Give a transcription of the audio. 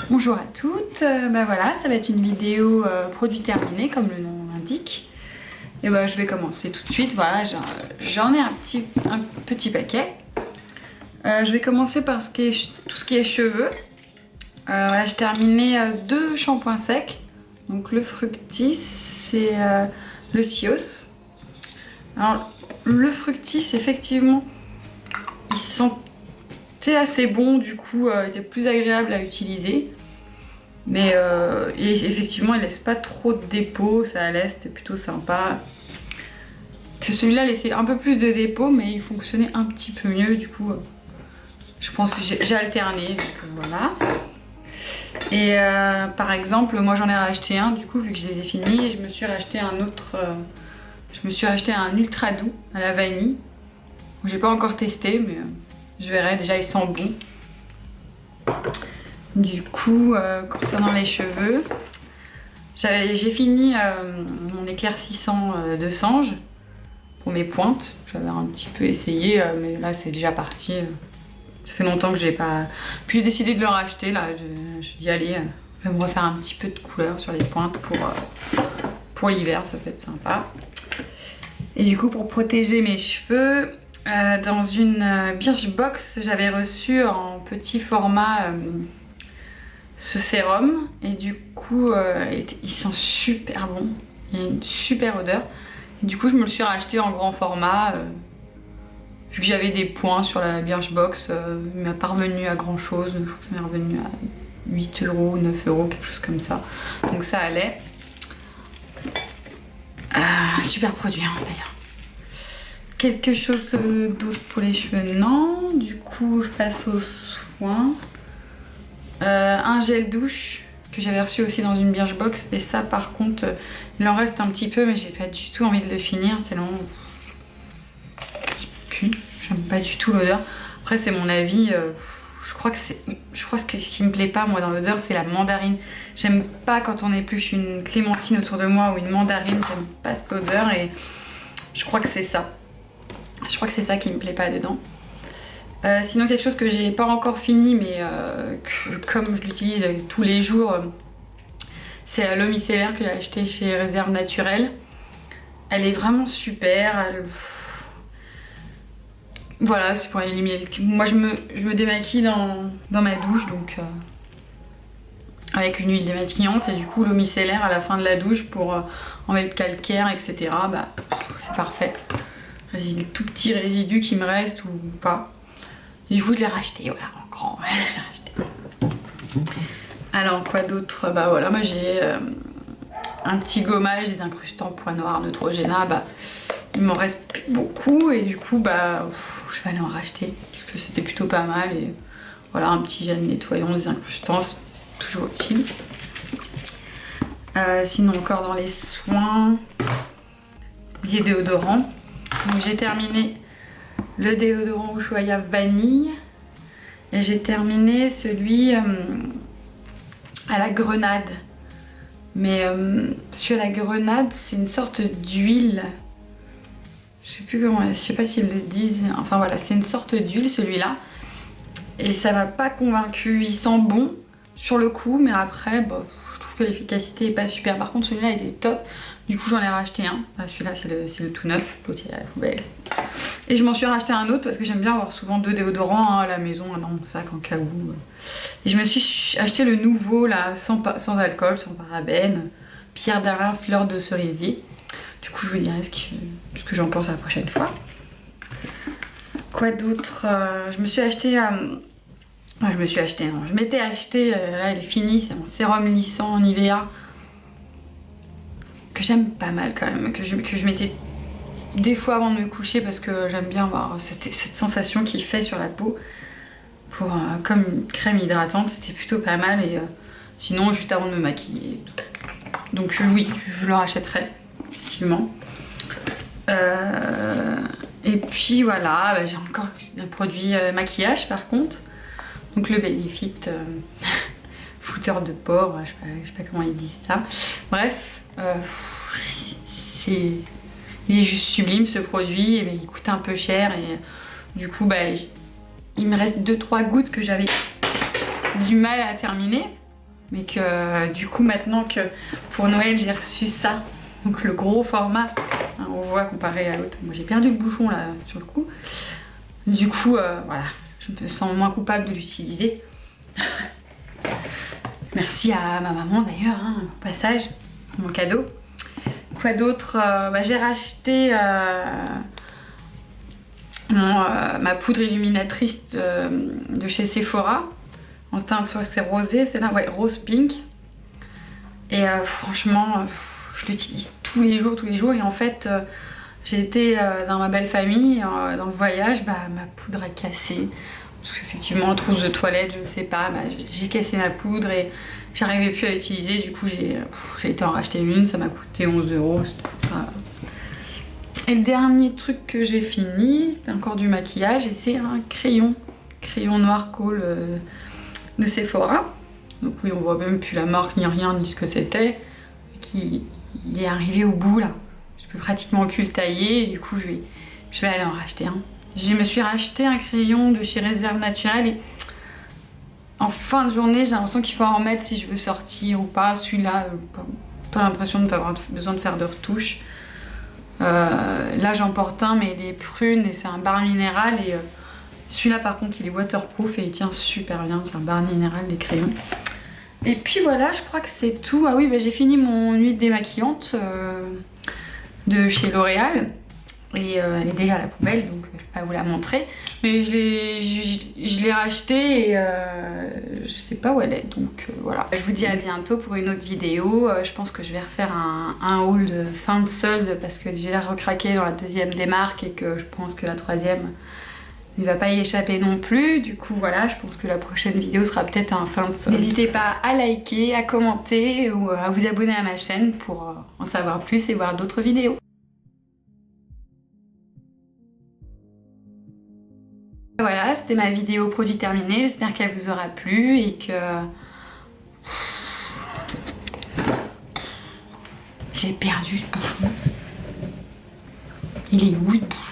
Bonjour à toutes, voilà, ça va être une vidéo produit terminé comme le nom l'indique. Et je vais commencer tout de suite, voilà, j'en ai un petit paquet. Je vais commencer par tout ce qui est cheveux. Voilà, j'ai terminé 2 shampoings secs, donc le Fructis et le Sios. Alors le Fructis, effectivement, ils sentaient assez bons, du coup était plus agréable à utiliser. Mais effectivement, il laisse pas trop de dépôts, ça laisse, c'était plutôt sympa. Que celui-là laissait un peu plus de dépôts, mais il fonctionnait un petit peu mieux, du coup, je pense que j'ai alterné, donc voilà. Et par exemple, moi j'en ai racheté un, du coup, vu que je les ai finis, et je me suis racheté un autre. Je me suis acheté un ultra doux à la vanille. J'ai pas encore testé, mais je verrai. Déjà, il sent bon. Du coup, concernant les cheveux, j'ai fini mon éclaircissant de Sange pour mes pointes. J'avais un petit peu essayé, mais là c'est déjà parti. Ça fait longtemps que j'ai pas. Puis j'ai décidé de le racheter. Là, je dis allez, je vais me refaire un petit peu de couleur sur les pointes pour l'hiver, ça peut être sympa. Et du coup, pour protéger mes cheveux, dans une Birchbox, j'avais reçu en petit format ce sérum. Et du coup, il sent super bon. Il y a une super odeur. Et du coup, je me le suis racheté en grand format. Vu que j'avais des points sur la Birchbox, il m'a pas revenu à grand chose. Je crois que ça m'est revenu à 8 €, 9 €, quelque chose comme ça. Donc ça allait. Super produit d'ailleurs. Quelque chose d'autre pour les cheveux, non. Du coup, je passe aux soins. Un gel douche que j'avais reçu aussi dans une Birchbox. Et ça, par contre, il en reste un petit peu, mais j'ai pas du tout envie de le finir tellement il pue. J'aime pas du tout l'odeur. Après, c'est mon avis. Je crois que ce qui me plaît pas, moi, dans l'odeur, c'est la mandarine. J'aime pas quand on épluche une clémentine autour de moi ou une mandarine. J'aime pas cette odeur et je crois que c'est ça. Je crois que c'est ça qui me plaît pas dedans. Sinon, quelque chose que j'ai pas encore fini, mais comme je l'utilise tous les jours, c'est l'eau micellaire que j'ai acheté chez Réserve Naturelle. Elle est vraiment super. Voilà, c'est pour éliminer. Moi, je me démaquille dans ma douche, donc avec une huile démaquillante, et du coup, l'eau micellaire à la fin de la douche pour enlever le calcaire, etc. C'est parfait. Les tout petits résidus qui me restent ou pas. Et du coup, je l'ai racheté, voilà, en grand. Je l'ai racheté. Alors, quoi d'autre? Voilà, moi j'ai un petit gommage, des incrustants point noir Neutrogena. Il m'en reste plus beaucoup et du coup, je vais aller en racheter parce que c'était plutôt pas mal. Et voilà, un petit gel nettoyant, des incrustants, c'est toujours utile. Sinon, encore dans les soins, des déodorants. Donc, j'ai terminé le déodorant Ushuaïa vanille et j'ai terminé celui à la grenade. Mais celui à la grenade, c'est une sorte d'huile. Je sais plus comment, je sais pas s'ils le disent. Enfin voilà, c'est une sorte d'huile celui-là. Et ça m'a pas convaincu. Il sent bon sur le coup, mais après, je trouve que l'efficacité est pas super. Par contre, celui-là était top. Du coup, j'en ai racheté un. Celui-là, c'est le tout neuf. L'autre, il est à la poubelle. Et je m'en suis racheté un autre parce que j'aime bien avoir souvent 2 déodorants à la maison, dans mon sac en cas où. Et je me suis acheté le nouveau, là, sans alcool, sans parabènes. Pierre d'Alain, fleur de cerisier. Du coup, je vous dirai ce que j'en pense la prochaine fois. Quoi d'autre? Je me suis acheté... je m'étais acheté, là elle est finie, c'est mon sérum lissant Nivea. Que j'aime pas mal quand même, que je mettais des fois avant de me coucher parce que j'aime bien avoir cette sensation qu'il fait sur la peau. Comme une crème hydratante, c'était plutôt pas mal. Et sinon, juste avant de me maquiller. Donc oui, je le rachèterai. Effectivement. Et puis voilà, j'ai encore un produit maquillage par contre. Donc le Benefit fouteur de pores, je sais pas comment ils disent ça. Bref, il est juste sublime ce produit, et il coûte un peu cher et du coup il me reste 2-3 gouttes que j'avais du mal à terminer. Mais que du coup maintenant que pour Noël j'ai reçu ça, donc le gros format, hein, on voit comparé à l'autre. Moi j'ai perdu le bouchon là sur le coup. Du coup voilà, je me sens moins coupable de l'utiliser. Merci à ma maman d'ailleurs, hein, au passage, pour mon cadeau. Quoi d'autre? J'ai racheté ma poudre illuminatrice de chez Sephora en teinte, soit c'est rosé, c'est là, ouais, rose pink. Et franchement, je l'utilise tous les jours. Et en fait, j'ai été dans ma belle famille, dans le voyage, ma poudre a cassé. Parce qu'effectivement, trousse de toilette, je sais pas, j'ai cassé ma poudre et j'arrivais plus à l'utiliser. Du coup, j'ai été en racheter une, ça m'a coûté 11 €. Et le dernier truc que j'ai fini, c'est encore du maquillage et c'est un crayon noir colle de Sephora. Donc oui, on voit même plus la marque ni rien ni ce que c'était. Il est arrivé au bout là. Je peux pratiquement plus le tailler et du coup je vais aller en racheter un. Je me suis racheté un crayon de chez Réserve Naturelle et en fin de journée j'ai l'impression qu'il faut en remettre si je veux sortir ou pas. Celui-là, pas l'impression d'avoir besoin de faire de retouches. Là j'en porte un mais il est prune et c'est un bar minéral et celui-là par contre il est waterproof et il tient super bien. C'est un bar minéral des crayons. Et puis voilà, je crois que c'est tout. Ah oui, j'ai fini mon huile démaquillante de chez L'Oréal. Et elle est déjà à la poubelle, donc je vais pas vous la montrer. Mais je l'ai rachetée et je sais pas où elle est, donc voilà. Je vous dis à bientôt pour une autre vidéo. Je pense que je vais refaire un haul de fin de solde parce que j'ai l'air recraqué dans la deuxième des marques et que je pense que la troisième ne va pas y échapper non plus. Du coup voilà, je pense que la prochaine vidéo sera peut-être un fin de solde. N'hésitez pas à liker, à commenter ou à vous abonner à ma chaîne pour en savoir plus et voir d'autres vidéos. Voilà, c'était ma vidéo produit terminée, j'espère qu'elle vous aura plu et que... J'ai perdu ce bouchon. Il est où ce bouchon ?